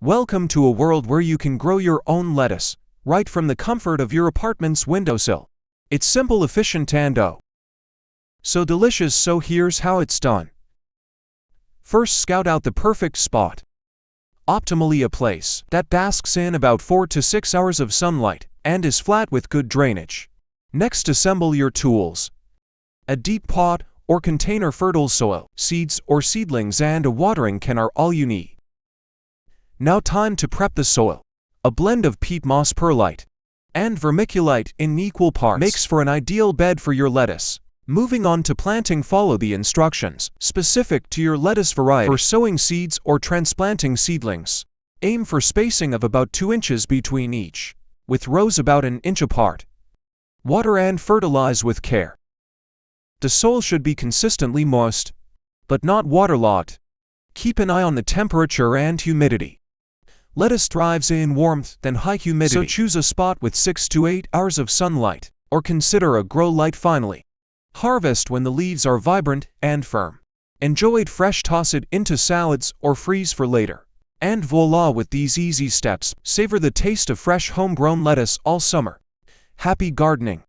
Welcome to a world where you can grow your own lettuce, right from the comfort of your apartment's windowsill. It's simple, efficient, and so delicious, so here's how it's done. First, scout out the perfect spot. Optimally a place that basks in about 4 to 6 hours of sunlight and is flat with good drainage. Next, assemble your tools. A deep pot or container, fertile soil, seeds or seedlings, and a watering can are all you need. Now time to prep the soil. A blend of peat moss, perlite, and vermiculite in equal parts makes for an ideal bed for your lettuce. Moving on to planting, follow the instructions specific to your lettuce variety. For sowing seeds or transplanting seedlings, aim for spacing of about 2 inches between each, with rows about an inch apart. Water and fertilize with care. The soil should be consistently moist, but not waterlogged. Keep an eye on the temperature and humidity. Lettuce thrives in warmth than high humidity, so choose a spot with 6 to 8 hours of sunlight, or consider a grow light. Finally, harvest when the leaves are vibrant and firm. Enjoy it fresh, toss it into salads, or freeze for later. And voila, with these easy steps, savor the taste of fresh homegrown lettuce all summer. Happy gardening!